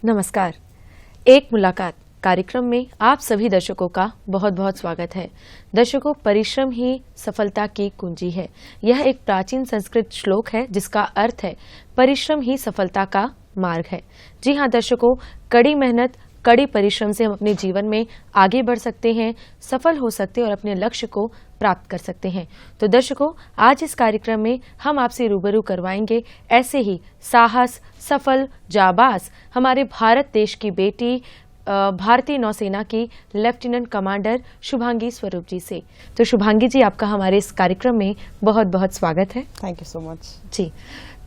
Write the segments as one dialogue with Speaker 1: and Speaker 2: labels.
Speaker 1: नमस्कार। एक मुलाकात कार्यक्रम में आप सभी दर्शकों का बहुत बहुत स्वागत है। दर्शकों, परिश्रम ही सफलता की कुंजी है। यह एक प्राचीन संस्कृत श्लोक है जिसका अर्थ है परिश्रम ही सफलता का मार्ग है। जी हाँ दर्शकों, कड़ी मेहनत, कड़ी परिश्रम से हम अपने जीवन में आगे बढ़ सकते हैं, सफल हो सकते हैं और अपने लक्ष्य को प्राप्त कर सकते हैं। तो दर्शकों, आज इस कार्यक्रम में हम आपसे रूबरू करवाएंगे ऐसे ही साहस, सफल, जाबाज हमारे भारत देश की बेटी, भारतीय नौसेना की लेफ्टिनेंट कमांडर शुभांगी स्वरूप जी से। तो शुभांगी जी, आपका हमारे इस कार्यक्रम में बहुत बहुत स्वागत है।
Speaker 2: थैंक यू सो मच
Speaker 1: जी।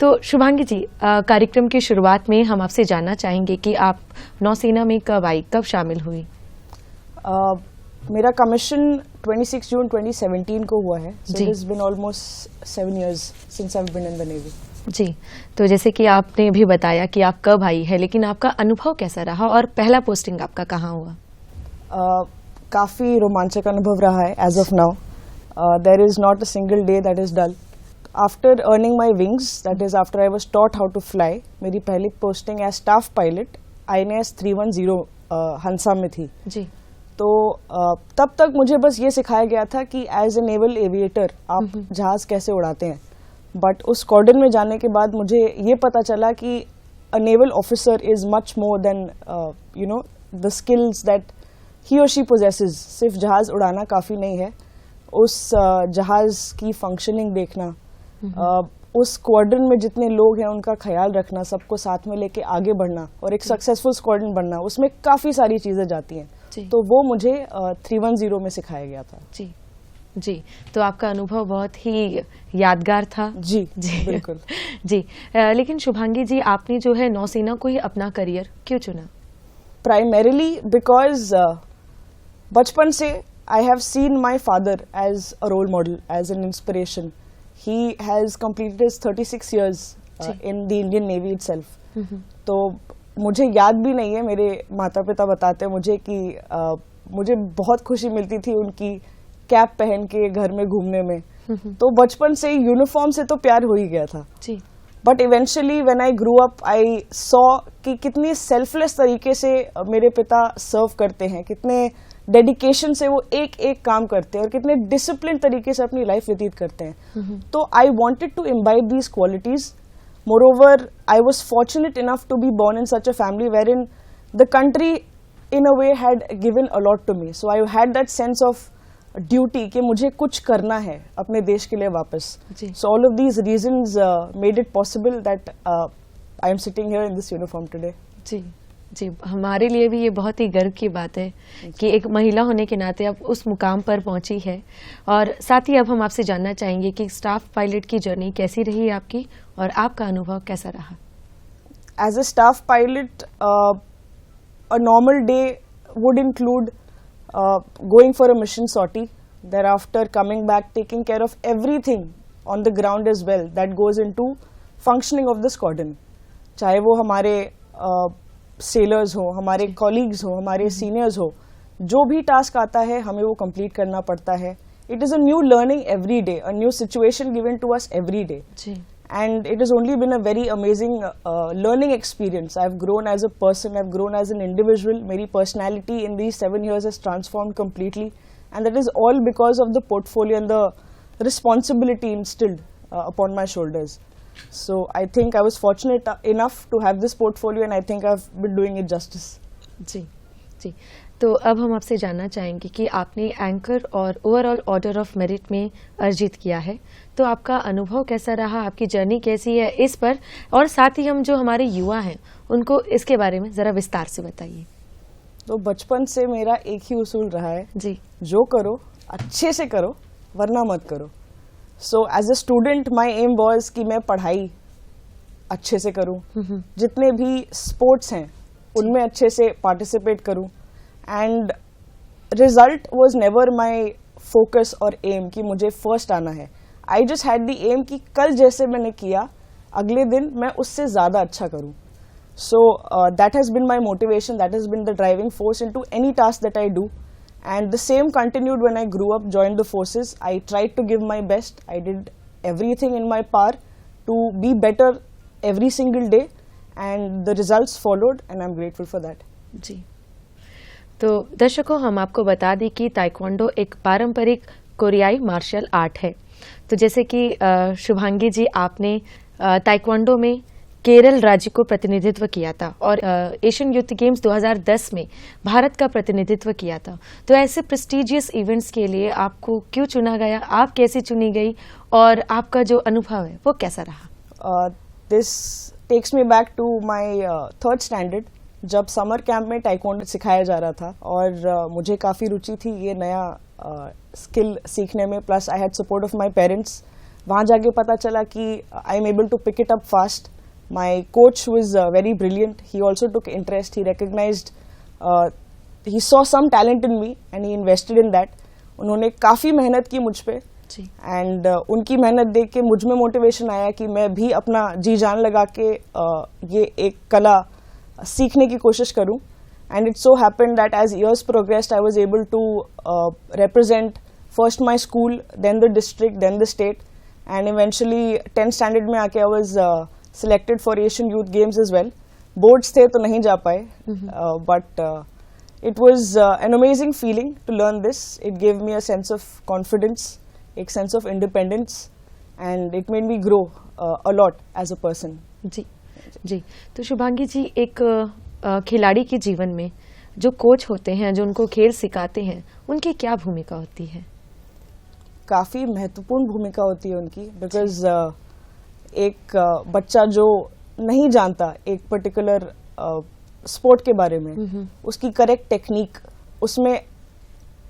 Speaker 1: तो शुभांगी जी, कार्यक्रम की शुरुआत में हम आपसे जानना चाहेंगे कि आप नौसेना में कब आई, कब शामिल हुई?
Speaker 2: मेरा कमीशन 26 जून 2017 को हुआ है। So it has been almost 7 years since I've been in the Navy.
Speaker 1: जी, तो जैसे कि आपने भी बताया कि आप कब आई है, लेकिन आपका अनुभव कैसा रहा और पहला पोस्टिंग आपका कहाँ हुआ?
Speaker 2: काफ़ी रोमांचक अनुभव रहा है as of now. There is not a single day that is dull. After earning my wings, that is after I was taught how to fly, मेरी पहली posting as staff pilot INS 310 Hansa में थी।
Speaker 1: जी।
Speaker 2: तो तब तक मुझे बस ये सिखाया गया था कि एज ए नेवल एविएटर आप जहाज़ कैसे उड़ाते हैं। बट उस स्क्वाड्रन में जाने के बाद मुझे ये पता चला कि a naval officer is much more than the skills that he और शी पोजेसेस। सिर्फ जहाज़ उड़ाना काफ़ी नहीं है, उस जहाज़ की फंक्शनिंग देखना, उस स्क्वाड्रन में जितने लोग हैं उनका ख्याल रखना, सबको साथ में लेके आगे बढ़ना और एक सक्सेसफुल स्क्वाड्रन बनना, उसमें काफ़ी सारी चीज़ें जाती हैं। तो वो मुझे 310 में सिखाया गया था।
Speaker 1: जी जी। तो आपका अनुभव बहुत ही यादगार था।
Speaker 2: जी जी बिल्कुल।
Speaker 1: जी। लेकिन शुभांगी जी, आपने जो है नौसेना को ही अपना करियर क्यों चुना?
Speaker 2: प्राइमरीली बिकॉज बचपन से I have seen my father as a role model, as an inspiration. He has completed his 36 years in the Indian navy itself. तो मुझे याद भी नहीं है, मेरे माता पिता बताते हैं मुझे कि मुझे बहुत खुशी मिलती थी उनकी कैप पहन के घर में घूमने में। तो बचपन से यूनिफॉर्म से तो प्यार हो ही गया था।
Speaker 1: जी।
Speaker 2: But eventually when I grew up I saw कि कितनी सेल्फलेस तरीके से मेरे पिता सर्व करते हैं, कितने डेडिकेशन से वो एक एक काम करते हैं और कितने डिसिप्लिन तरीके से अपनी लाइफ व्यतीत करते हैं। तो I wanted to imbibe these qualities. Moreover, I was fortunate enough to be born in such a family wherein the country in a way had given a lot to me. So I had that sense of duty कि मुझे कुछ करना है अपने देश के लिए वापस। So all of these reasons made it possible that I am sitting here in this uniform today.
Speaker 1: जी जी, हमारे लिए भी ये बहुत ही गर्व की बात है कि एक महिला होने के नाते अब उस मुकाम पर पहुंची है। और साथ ही अब हम आपसे जानना चाहेंगे कि स्टाफ पायलट की जर्नी कैसी रही आपकी और आपका अनुभव कैसा रहा?
Speaker 2: As a staff pilot, a normal day would include going for a mission sortie, thereafter coming back, taking care of everything on the ground as well that goes into functioning of the squadron. चाहे वो हमारे sellers हो, हमारे colleagues हो, हमारे seniors हो, जो भी टास्क आता है हमें वो कंप्लीट करना पड़ता है। It is a new learning every day, a new situation given to us every day, and it is only been a very amazing learning experience. I have grown as a person, I have grown as an individual. मेरी personality in these 7 years has transformed completely, and that is all because of the portfolio and the responsibility instilled upon my shoulders. So I think I was fortunate enough to have this portfolio and I think I've been doing it justice.
Speaker 1: जी जी। तो अब हम आपसे जानना चाहेंगे कि आपने anchor और overall order of merit में अर्जित किया है, तो आपका अनुभव कैसा रहा, आपकी जर्नी कैसी है इस पर, और साथ ही हम जो हमारे युवा हैं उनको इसके बारे में ज़रा विस्तार से बताइए।
Speaker 2: तो बचपन से मेरा एक ही उसूल रहा है
Speaker 1: जी,
Speaker 2: जो करो अच्छे से करो वरना मत करो। So as a student my aim was कि मैं पढ़ाई अच्छे से करूं, जितने भी स्पोर्ट्स हैं उनमें अच्छे से पार्टिसिपेट करूं, and result was never my focus or aim कि मुझे फर्स्ट आना है। I just had the aim कि कल जैसे मैंने किया अगले दिन मैं उससे ज़्यादा अच्छा करूं। So that has been my motivation, that has been the driving force into any task that I do. And the same continued when I grew up, joined the forces. I tried to give my best. I did everything in my power to be better every single day. and the results followed, and I'm grateful for that.
Speaker 1: जी, तो दर्शकों हम आपको बता दें कि taekwondo एक पारंपरिक कोरियाई मार्शल आर्ट है। तो जैसे कि शुभांगी जी, आपने ताइक्वांडो में केरल राज्य को प्रतिनिधित्व किया था और एशियन यूथ गेम्स 2010 में भारत का प्रतिनिधित्व किया था। तो ऐसे प्रेस्टिजियस इवेंट्स के लिए आपको क्यों चुना गया, आप कैसे चुनी गई और आपका जो अनुभव है वो कैसा रहा?
Speaker 2: This takes me back to my third standard, जब समर कैंप में ताइक्वांडो सिखाया जा रहा था और मुझे काफ़ी रुचि थी ये नया स्किल सीखने में, plus I had support of my parents. वहाँ जाके पता चला कि I am able to pick it up fast. My coach was very brilliant, he also took interest, he recognised, he saw some talent in me and he invested in that. उन्होंने काफ़ी मेहनत की मुझ पे एंड उनकी मेहनत देख के मुझ में मोटिवेशन आया कि मैं भी अपना जी जान लगा के ये एक कला सीखने की कोशिश करूं। And it so happened that as years progressed I was able to represent first my school, then the district, then the state, and eventually 10th standard में आके I was selected for Asian Youth Games as well. Boards थे तो नहीं जा पाए, but it was an amazing feeling to learn this. It gave me a sense of confidence, एक sense of independence, and it made me grow a lot as a person.
Speaker 1: जी जी, तो शुभांगी जी, एक खिलाड़ी के जीवन में जो कोच होते हैं, जो उनको खेल सिखाते हैं, उनकी क्या भूमिका होती है?
Speaker 2: काफ़ी महत्वपूर्ण भूमिका होती है उनकी, बिकॉज एक बच्चा जो नहीं जानता एक पर्टिकुलर स्पोर्ट के बारे में, उसकी करेक्ट टेक्निक, उसमें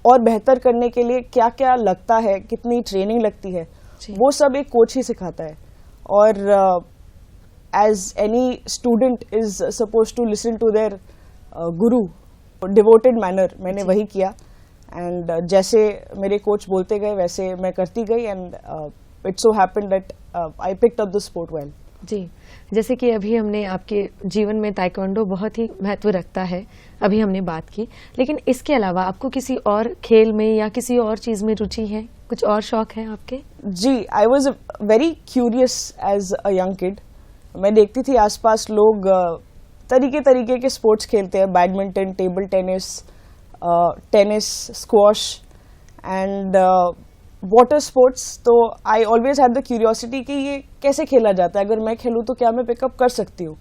Speaker 2: और बेहतर करने के लिए क्या क्या लगता है, कितनी ट्रेनिंग लगती है, वो सब एक कोच ही सिखाता है। और as any student is suppose to listen to their guru devoted manner, मैंने वही किया एंड जैसे मेरे कोच बोलते गए वैसे मैं करती गई and it so happened that I picked up the sport well.
Speaker 1: जी, जैसे कि अभी हमने आपके जीवन में ताइक्वांडो बहुत ही महत्व रखता है, अभी हमने बात की, लेकिन इसके अलावा आपको किसी और खेल में या किसी और चीज में रुचि है, कुछ और शौक है आपके? जी,
Speaker 2: I was very curious as a young kid. मैं देखती थी आसपास लोग तरीके तरीके के स्पोर्ट्स खेलते हैं, badminton, table tennis, tennis, squash and water sports. तो I always had the curiosity कि ये कैसे खेला जाता है, अगर मैं खेलूँ तो क्या मैं पिकअप कर सकती हूँ।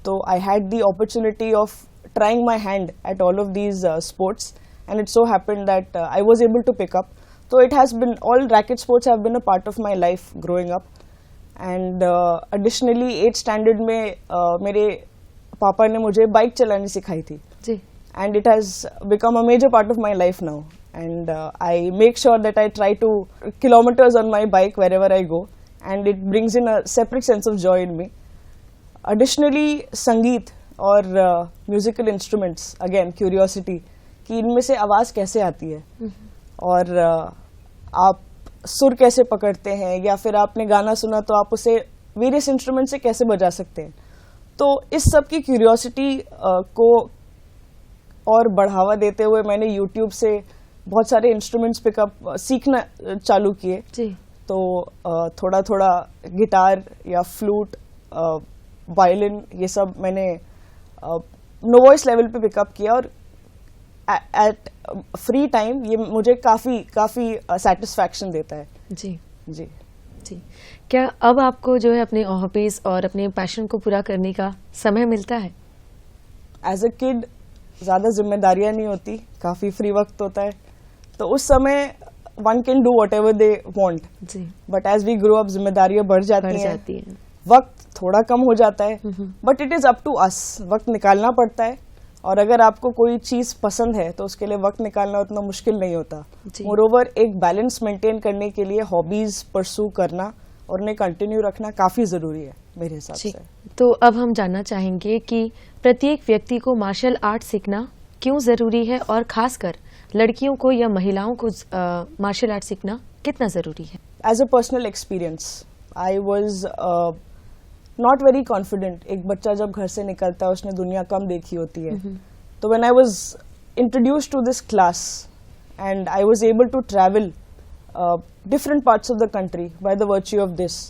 Speaker 2: तो I had the opportunity of trying my hand at all of these sports and it so happened that I was able to pick up. तो it has been, all racket sports have been a part of my life growing up. And additionally 8th standard में मेरे पापा ने मुझे bike चलानी सिखाई थी जी, and it has become a major part of my life now and I make sure that I try to kilometres on my bike wherever I go and it brings in a separate sense of joy in me. Additionally संगीत और musical instruments, again curiosity कि इनमें से आवाज़ कैसे आती है और आप सुर कैसे पकड़ते हैं, या फिर आपने गाना सुना तो आप उसे वेरियस इंस्ट्रूमेंट से कैसे बजा सकते हैं। तो इस सब की क्यूरियोसिटी को और बढ़ावा देते हुए मैंने यूट्यूब से बहुत सारे इंस्ट्रूमेंट्स पिकअप सीखना चालू किए। तो थोड़ा थोड़ा गिटार या फ्लूट, वायलिन, ये सब मैंने नो वॉइस लेवल पे पिकअप किया और एट फ्री टाइम ये मुझे काफी सेटिस्फैक्शन देता है। जी जी जी। क्या अब आपको जो है अपने हॉबीज और अपने पैशन को पूरा करने का समय मिलता है? एज अ किड ज्यादा जिम्मेदारियां नहीं होती, काफी फ्री वक्त होता है, तो उस समय one can do whatever they want जी। But as we grow up जिम्मेदारियां बढ़ जाती हैं, वक्त थोड़ा कम हो जाता है, but it is up to us, वक्त निकालना पड़ता है। और अगर आपको कोई चीज पसंद है तो उसके लिए वक्त निकालना उतना मुश्किल नहीं होता। मोरोवर एक बैलेंस मेंटेन करने के लिए हॉबीज परसू करना और उन्हें कंटिन्यू रखना काफी जरूरी है मेरे हिसाब से।
Speaker 1: तो अब हम जानना चाहेंगे कि प्रत्येक व्यक्ति को मार्शल आर्ट सीखना क्यों जरूरी है और खासकर लड़कियों को या महिलाओं को मार्शल आर्ट सीखना कितना जरूरी है?
Speaker 2: As a personal experience I was not very confident. एक बच्चा जब घर से निकलता है उसने दुनिया कम देखी होती है, तो when I was introduced to this class and I was able to travel different parts of the country by the virtue of this,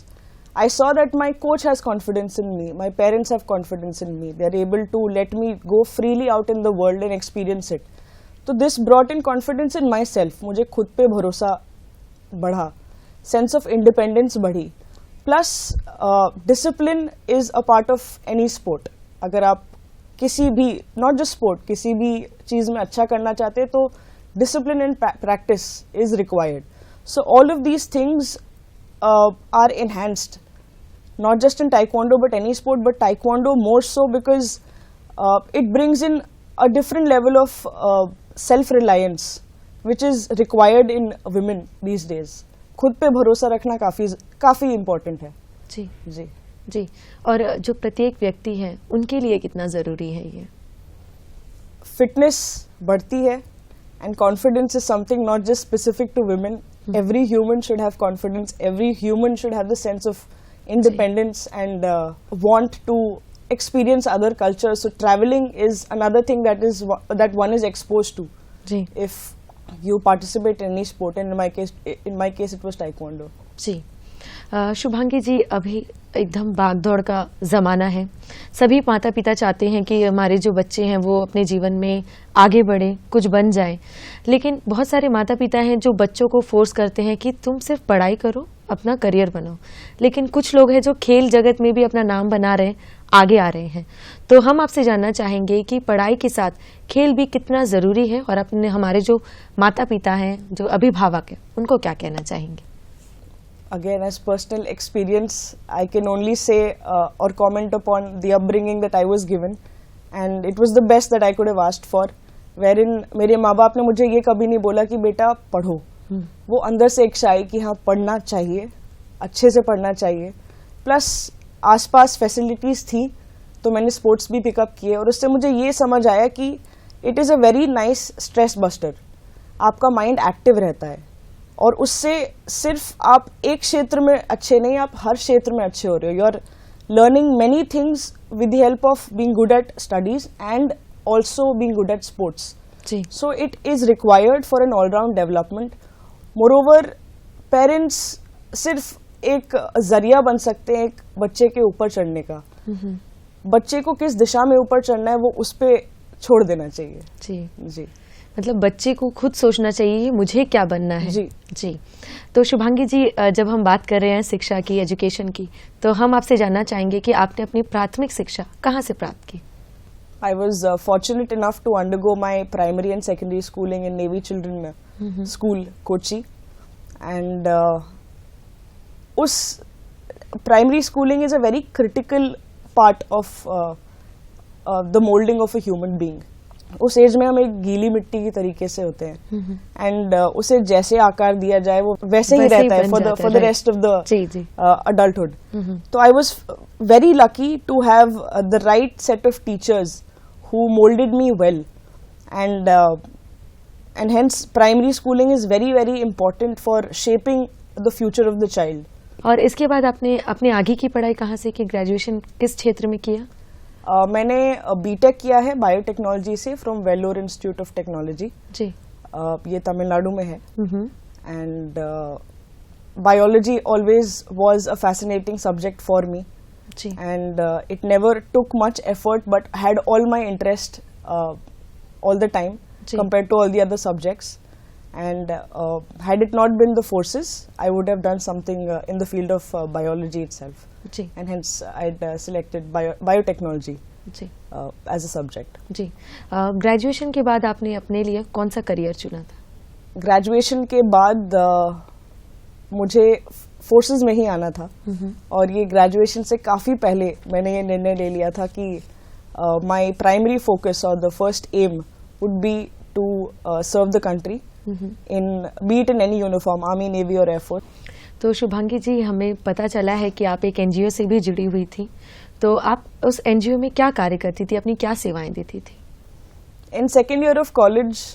Speaker 2: I saw that my coach has confidence in me, my parents have confidence in me, they are able to let me go freely out in the world and experience it. So this brought in confidence in myself. मुझे खुद पे भरोसा बढ़ा, sense of independence बढ़ी. Plus discipline is a part of any sport. अगर आप किसी भी, not just sport, किसी भी चीज़ में अच्छा करना चाहते हैं तो discipline and practice is required. So all of these things are enhanced. Not just in taekwondo but any sport, but taekwondo more so because it brings in a different level of self-reliance which is required in women these days. खुद पे भरोसा रखना काफी important है.
Speaker 1: जी
Speaker 2: जी
Speaker 1: जी. और जो प्रत्येक व्यक्ति है उनके लिए कितना जरूरी है ये?
Speaker 2: Fitness बढ़ती है and confidence is something not just specific to women. Every human should have confidence. Every human should have the sense of independence and want to experience other cultures. So traveling is another thing that one is exposed to.
Speaker 1: Ji.
Speaker 2: If you participate in any sport, and in my case it was taekwondo.
Speaker 1: जी. शुभांगी जी, अभी एकदम भागदौड़ का ज़माना है. सभी माता पिता चाहते हैं कि हमारे जो बच्चे हैं वो अपने जीवन में आगे बढ़े, कुछ बन जाए. लेकिन बहुत सारे माता पिता हैं जो बच्चों को फोर्स करते हैं कि तुम सिर्फ पढ़ाई करो, अपना करियर बनाओ. लेकिन कुछ लोग हैं जो खेल जगत में भी अपना नाम बना रहे हैं, आगे आ रहे हैं. तो हम आपसे जानना चाहेंगे कि पढ़ाई के साथ खेल भी कितना ज़रूरी है, और अपने हमारे जो माता पिता हैं, जो अभिभावक हैं, उनको क्या कहना चाहेंगे?
Speaker 2: Again, as personal experience, I can only say or comment upon the upbringing that I was given, and it was the best that I could have asked for. Wherein मेरे माँ बाप ने मुझे ये कभी नहीं बोला कि बेटा पढ़ो. वो अंदर से इच्छा आई कि हाँ पढ़ना चाहिए, अच्छे से पढ़ना चाहिए. प्लस आसपास फैसिलिटीज़ थी तो मैंने स्पोर्ट्स भी पिकअप किए, और उससे मुझे ये समझ आया कि it is a very nice stress buster. आपका माइंड एक्टिव रहता है, और उससे सिर्फ आप एक क्षेत्र में अच्छे नहीं, आप हर क्षेत्र में अच्छे हो रहे हो. You are learning many things with the help of being good at studies and also being good at sports. So it is required for an all round development. Moreover parents सिर्फ एक जरिया बन सकते हैं एक बच्चे के ऊपर चढ़ने का. बच्चे को किस दिशा में ऊपर चढ़ना है वो उस पे छोड़ देना चाहिए.
Speaker 1: जी
Speaker 2: जी.
Speaker 1: मतलब बच्चे को खुद सोचना चाहिए मुझे क्या बनना है.
Speaker 2: जी
Speaker 1: जी. तो शुभांगी जी, जब हम बात कर रहे हैं शिक्षा की, एजुकेशन की, तो हम आपसे जानना चाहेंगे कि आपने अपनी प्राथमिक शिक्षा कहाँ से प्राप्त की?
Speaker 2: I was fortunate enough to undergo my primary and secondary schooling in Navy Children School, Kochi, and उस primary schooling is a very critical part of the molding of a human being. उस as में हम एक गीली मिट्टी की तरीके से होते हैं, एंड उसे जैसे आकार दिया जाए वो वैसे ही रहता है for the rest of the adulthood. तो I was very lucky to have the right set of teachers who moulded me well, and hence primary schooling is very very important for shaping the future of the child.
Speaker 1: और इसके बाद आपने अपने आगे की पढ़ाई कहाँ से की? ग्रेजुएशन किस क्षेत्र में किया?
Speaker 2: मैंने बीटेक किया है बायोटेक्नोलॉजी से from Vellore Institute of Technology.
Speaker 1: जी.
Speaker 2: ये तमिलनाडु में है. And biology always was a fascinating subject for me, and it never took much effort but had all my interest all the time compared to all the other subjects. And had it not been the forces, I would have done something in the field of biology itself.
Speaker 1: जी.
Speaker 2: And hence I'd selected biotechnology
Speaker 1: जी.
Speaker 2: as a subject.
Speaker 1: जी. Graduation के बाद आपने अपने लिए कौन सा करियर चुना था?
Speaker 2: ग्रेजुएशन के बाद मुझे फोर्सेस में ही आना था, और ये ग्रेजुएशन से काफ़ी पहले मैंने ये निर्णय ले लिया था कि my primary focus or the first aim would be to serve the country in be it in any uniform, army, navy or air force.
Speaker 1: तो शुभांगी जी, हमें पता चला है कि आप एक एनजीओ से भी जुड़ी हुई थी, तो आप उस एनजीओ में क्या कार्य करती थी, अपनी क्या सेवाएं देती थी?
Speaker 2: In second year of college,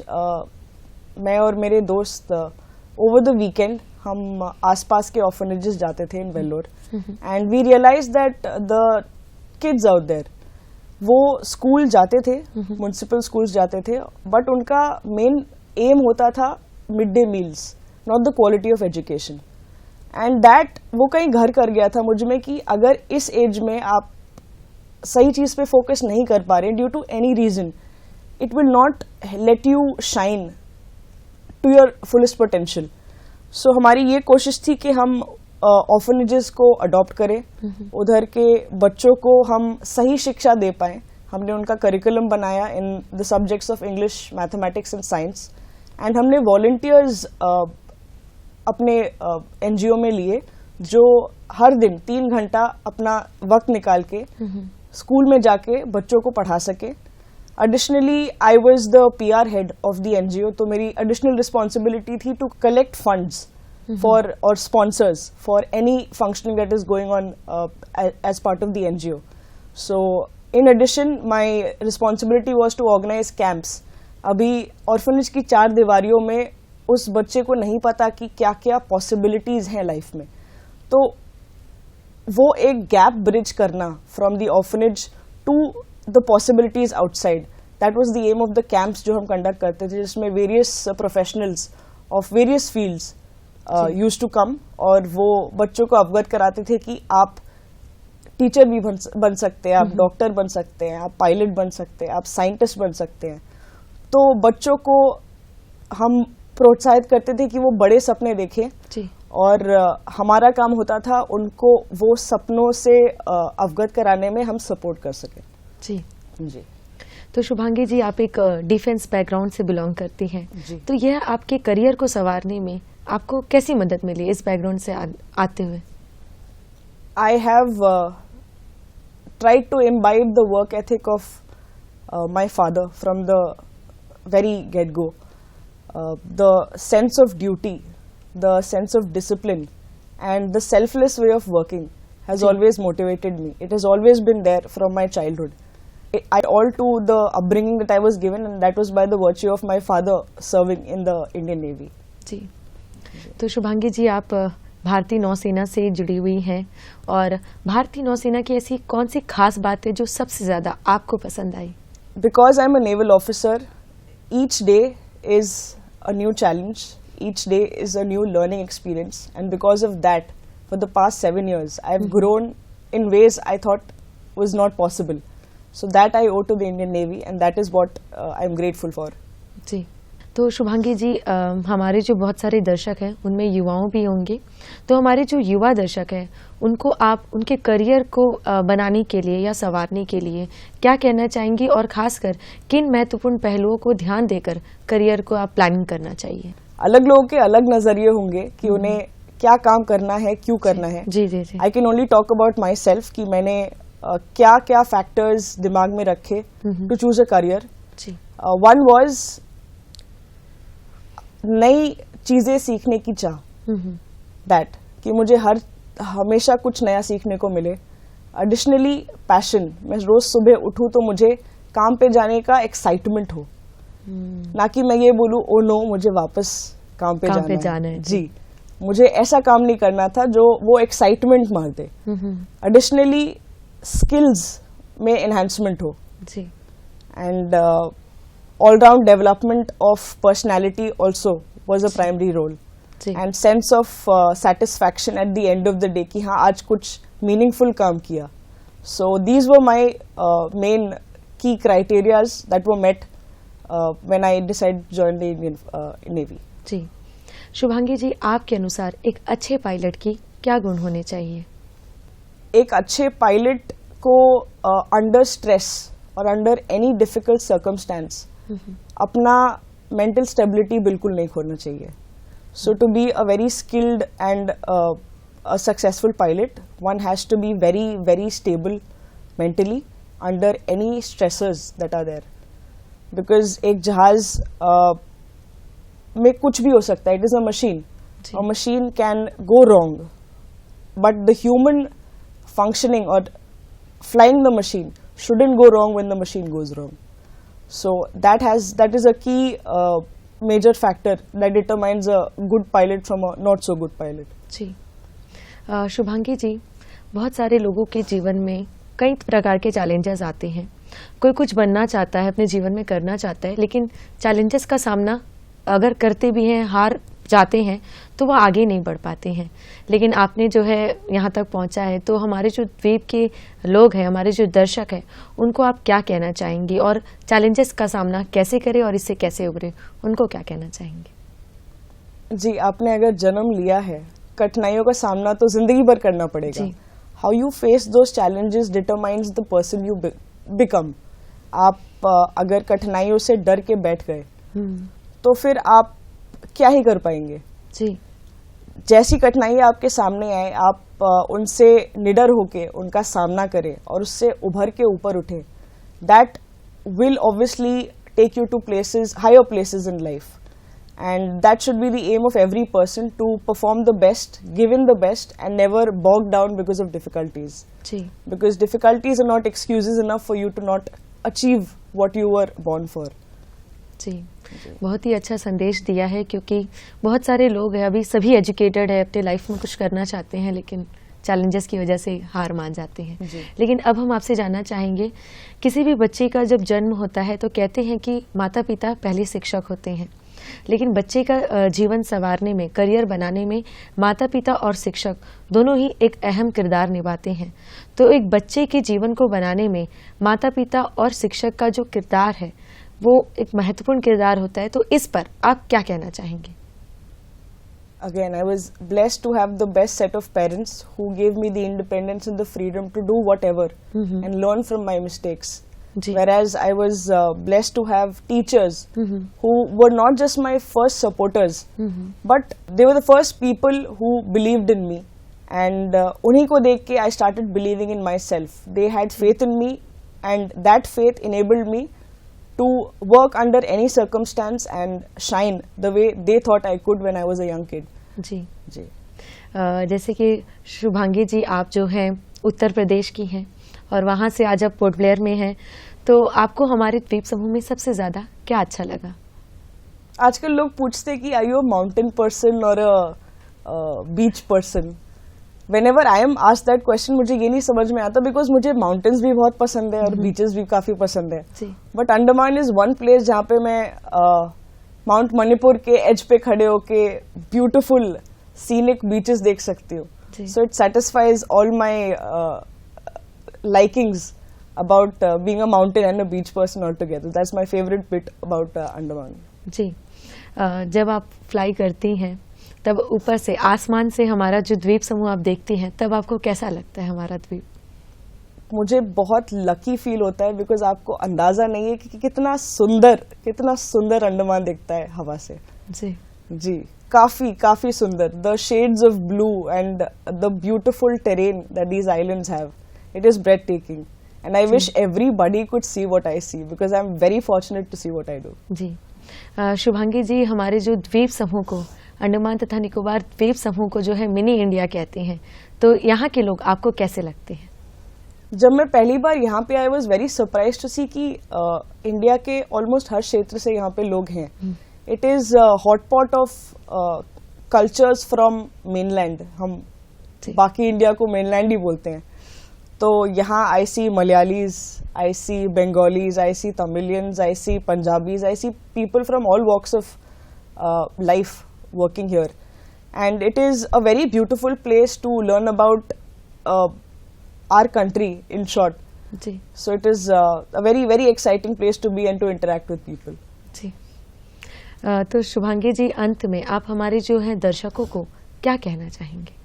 Speaker 2: मैं और मेरे दोस्त over the weekend हम आसपास के orphanages जाते थे in Vellore, and we realized that the kids out there वो स्कूल जाते थे, म्युनिसिपल स्कूल्स जाते थे, बट उनका मेन एम होता था mid day meals, not the quality of education. And that वो कहीं घर कर गया था मुझ में कि अगर इस एज में आप सही चीज पे फोकस नहीं कर पा रहे due to any reason, it will not let you shine to your fullest potential. So हमारी ये कोशिश थी कि हम ऑर्फनेजेस को अडॉप्ट करें, उधर के बच्चों को हम सही शिक्षा दे पाएं. हमने उनका करिकुलम बनाया in the subjects of English, mathematics and science. And हमने वॉलंटियर्स अपने एनजीओ में लिए जो हर दिन 3 घंटा अपना वक्त निकाल के स्कूल में जाके बच्चों को पढ़ा सके. Additionally I was the PR head of the NGO, तो मेरी एडिशनल रिस्पॉन्सिबिलिटी थी to collect funds for or sponsors for any functioning that is going on as part of the NGO. So in addition my responsibility was to organise camps. अभी orphanage की 4 दीवारियों में उस बच्चे को नहीं पता कि क्या क्या पॉसिबिलिटीज हैं लाइफ में, तो वो एक गैप ब्रिज करना from the orphanage to the possibilities outside, that was the aim of the camps जो हम कंडक्ट करते थे, जिसमें various professionals of various fields used to come और वो बच्चों को अवगत कराते थे कि आप टीचर भी बन सकते हैं, आप डॉक्टर बन सकते हैं, आप पायलट बन सकते हैं, आप साइंटिस्ट बन सकते हैं. तो बच्चों को हम प्रोत्साहित करते थे कि वो बड़े सपने देखें
Speaker 1: जी.
Speaker 2: और हमारा काम होता था उनको वो सपनों से अवगत कराने में हम सपोर्ट कर सकें.
Speaker 1: जी
Speaker 2: जी.
Speaker 1: तो शुभांगी जी, आप एक डिफेंस बैकग्राउंड से बिलोंग करती हैं,
Speaker 2: जी.
Speaker 1: तो यह आपके करियर को संवारने में आपको कैसी मदद मिली इस बैकग्राउंड से आते हुए?
Speaker 2: I have tried to imbibe the work ethic of my father from the very get-go. The sense of duty, the sense of discipline, and the selfless way of working has always motivated me. It has always been there from my childhood. I all to the upbringing that I was given, and that was by the virtue of my father serving in the Indian Navy.
Speaker 1: जी. तो शुभांगी जी, आप भारतीय नौसेना से जुड़ी हुई हैं और भारतीय नौसेना की ऐसी कौन सी खास बात है जो सबसे ज्यादा आपको पसंद आई?
Speaker 2: Because I'm a naval officer, each day is a new challenge, each day is a new learning experience, and because of that, for the past 7 years, I've grown in ways I thought was not possible. So that I owe to the Indian Navy, and that is what I'm grateful for.
Speaker 1: जी. तो शुभांगी जी, हमारे जो बहुत सारे दर्शक हैं उनमें युवाओं भी होंगे, तो हमारे जो युवा दर्शक हैं उनको आप उनके करियर को बनाने के लिए या संवारने के लिए क्या कहना चाहेंगी और खासकर किन महत्वपूर्ण पहलुओं को ध्यान देकर करियर को आप प्लानिंग करना चाहिए?
Speaker 2: अलग लोगों के अलग नजरिए होंगे कि उन्हें क्या काम करना है, क्यों करना है.
Speaker 1: जी जी जी.
Speaker 2: I can only talk about myself कि मैंने क्या क्या फैक्टर्स दिमाग में रखे टू चूज अ करियर.
Speaker 1: जी.
Speaker 2: वन वॉज नई चीजें सीखने की चाह, दैट कि मुझे हमेशा कुछ नया सीखने को मिले. एडिशनली पैशन, मैं रोज सुबह उठूं तो मुझे काम पे जाने का एक्साइटमेंट हो, ना कि मैं ये बोलूं ओ नो मुझे वापस काम पे जाना है. जी, मुझे ऐसा काम नहीं करना था जो वो एक्साइटमेंट मार दे. एडिशनली स्किल्स में एनहांसमेंट हो.
Speaker 1: जी.
Speaker 2: And all-round development of personality also was a primary role.
Speaker 1: जी.
Speaker 2: And sense of satisfaction at the end of the day कि हाँ आज कुछ meaningful काम किया. So these were my main key criterias that were met when I decided to join the Indian Navy.
Speaker 1: जी. शुभांगी जी, आपके अनुसार एक अच्छे पायलट की क्या गुण होने चाहिए?
Speaker 2: एक अच्छे पायलट को अंडर स्ट्रेस और अंडर एनी डिफिकल्ट सर्कमस्टेंस अपना मेंटल स्टेबिलिटी बिल्कुल नहीं खोना चाहिए. So to be a very skilled and a successful pilot, one has to be very very stable mentally under any stressors that are there. Because एक जहाज में कुछ भी हो सकता है. It is a machine. A machine can go wrong, but the human functioning or flying the machine shouldn't go wrong when the machine goes wrong. So that is a key major factor that determines a good pilot from a not so good pilot.
Speaker 1: जी. शुभांगी जी, बहुत सारे लोगों के जीवन में कई प्रकार के challenges आते हैं. कोई कुछ बनना चाहता है, अपने जीवन में करना चाहता है, लेकिन चैलेंजेस का सामना अगर करते भी हैं, हार जाते हैं तो वो आगे नहीं बढ़ पाते हैं। लेकिन आपने जो है यहाँ तक पहुँचा है, तो हमारे जो द्वीप के लोग हैं, हमारे जो दर्शक हैं, उनको आप क्या कहना चाहेंगी और चैलेंजेस का सामना कैसे करें और इससे कैसे उभरे, उनको क्या कहना चाहेंगे?
Speaker 2: जी, आपने अगर जन्म लिया है, कठिनाइयों का सामना तो जिंदगी भर करना पड़ेगा। How you face those challenges determines the person you become. आप अगर कठिनाइयों से डर के बैठ गए तो फिर आप क्या ही कर पाएंगे।
Speaker 1: जी,
Speaker 2: जैसी कठिनाइयां आपके सामने आए, आप उनसे निडर होके उनका सामना करें और उससे उभर के ऊपर उठे। That will obviously take you to places, higher places in life, and that should be the aim of every person, to perform the best, give in the best, and never bog down because of difficulties.
Speaker 1: जी,
Speaker 2: Because difficulties are not excuses enough for you to not achieve what you were born for.
Speaker 1: जी, बहुत ही अच्छा संदेश दिया है, क्योंकि बहुत सारे लोग हैं, अभी सभी एजुकेटेड है, अपने लाइफ में कुछ करना चाहते हैं, लेकिन चैलेंजेस की वजह से हार मान जाते हैं। लेकिन अब हम आपसे जानना चाहेंगे, किसी भी बच्चे का जब जन्म होता है तो कहते हैं कि माता पिता पहले शिक्षक होते हैं, लेकिन बच्चे का जीवन संवारने में, करियर बनाने में माता पिता और शिक्षक दोनों ही एक अहम किरदार निभाते हैं। तो एक बच्चे के जीवन को बनाने में माता पिता और शिक्षक का जो किरदार है वो एक महत्वपूर्ण किरदार होता है, तो इस पर आप क्या कहना चाहेंगे?
Speaker 2: Again, I was blessed to have the best set of parents who gave me the independence and the freedom to do whatever and learn from my mistakes.
Speaker 1: Ji,
Speaker 2: Whereas I was blessed to have teachers who were not just my first supporters, but they were the first people who believed in me. And उन्हीं को देख के I started believing in myself. They had faith in me, and that faith enabled me to work under any circumstance and shine the way they thought I could when I was a young kid.
Speaker 1: जी,
Speaker 2: जी,
Speaker 1: जैसे कि शुभांगी जी, आप जो हैं उत्तर प्रदेश की हैं और वहाँ से आज आप पोर्ट ब्लेयर में हैं, तो आपको हमारे द्वीप समूह में सबसे ज्यादा क्या अच्छा लगा?
Speaker 2: आजकल लोग पूछते कि are you a mountain person और a beach person. Whenever I am asked that question, मुझे ये नहीं समझ में आता, बिकॉज मुझे माउंटेन्स भी बहुत पसंद है और बीचेस भी काफी पसंद है। But Andaman is one place जहाँ पे मैं माउंट मणिपुर के एज पे खड़े होके ब्यूटिफुल सीनिक बीचेस देख सकती हूँ। So it satisfies all my likings about being a mountain and a beach person altogether. That's my favorite bit about Andaman.
Speaker 1: जी, जब आप फ्लाई करती हैं तब ऊपर से, आसमान से हमारा जो द्वीप समूह आप देखती हैं, तब आपको कैसा लगता है हमारा द्वीप?
Speaker 2: मुझे बहुत लकी फील होता है, बिकॉज आपको अंदाजा नहीं है कि कितना सुंदर अंडमान दिखता है हवा से।
Speaker 1: जी,
Speaker 2: जी, काफी सुंदर। The shades of blue and the beautiful terrain that these islands have, it is breathtaking, and I wish everybody could see what I see, because I'm very fortunate to see what I do.
Speaker 1: जी, शुभांगी जी, हमारे जो द्वीप समूह को, अंडमान तथा निकोबार द्वीप समूह को जो है मिनी इंडिया कहते हैं, तो यहाँ के लोग आपको कैसे लगते हैं?
Speaker 2: जब मैं पहली बार यहाँ पे आई, वॉज वेरी सरप्राइज टू सी कि इंडिया के ऑलमोस्ट हर क्षेत्र से यहाँ पे लोग हैं। It is hotpot of cultures from mainland. हम बाकी इंडिया को मेनलैंड ही बोलते हैं। तो यहाँ I see Malayalis, I see Bengalis, I see Tamilians, I see Punjabis, I see people from all walks of life working here, and it is a very beautiful place to learn about our country in short.
Speaker 1: जी,
Speaker 2: so it is a very exciting place to be and to interact with people.
Speaker 1: जी, तो शुभांगी जी, अंत में आप हमारे जो है दर्शकों को क्या कहना चाहेंगे?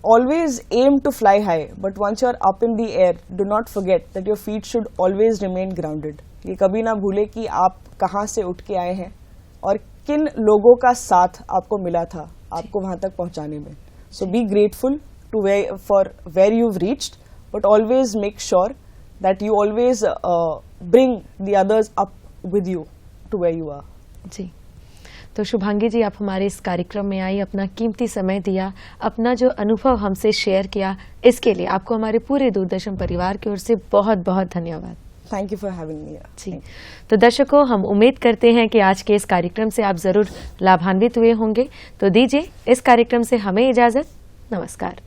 Speaker 2: Always aim to fly high, but once you are up in the air, do not forget that your feet should always remain grounded. ये कभी ना भूले कि आप कहाँ से उठ के आए हैं और किन लोगों का साथ आपको मिला था आपको वहाँ तक पहुँचाने में. So be grateful for where you've reached, but always make sure that you always bring the others up with you to where you are.
Speaker 1: जी, तो शुभांगी जी, आप हमारे इस कार्यक्रम में आई, अपना कीमती समय दिया, अपना जो अनुभव हमसे शेयर किया, इसके लिए आपको हमारे पूरे दूरदर्शन परिवार की ओर से बहुत बहुत धन्यवाद.
Speaker 2: Thank you for having me.
Speaker 1: जी, तो दर्शकों, हम उम्मीद करते हैं कि आज के इस कार्यक्रम से आप जरूर लाभान्वित हुए होंगे. तो दीजिए इस कार्यक्रम से हमें इजाजत. नमस्कार.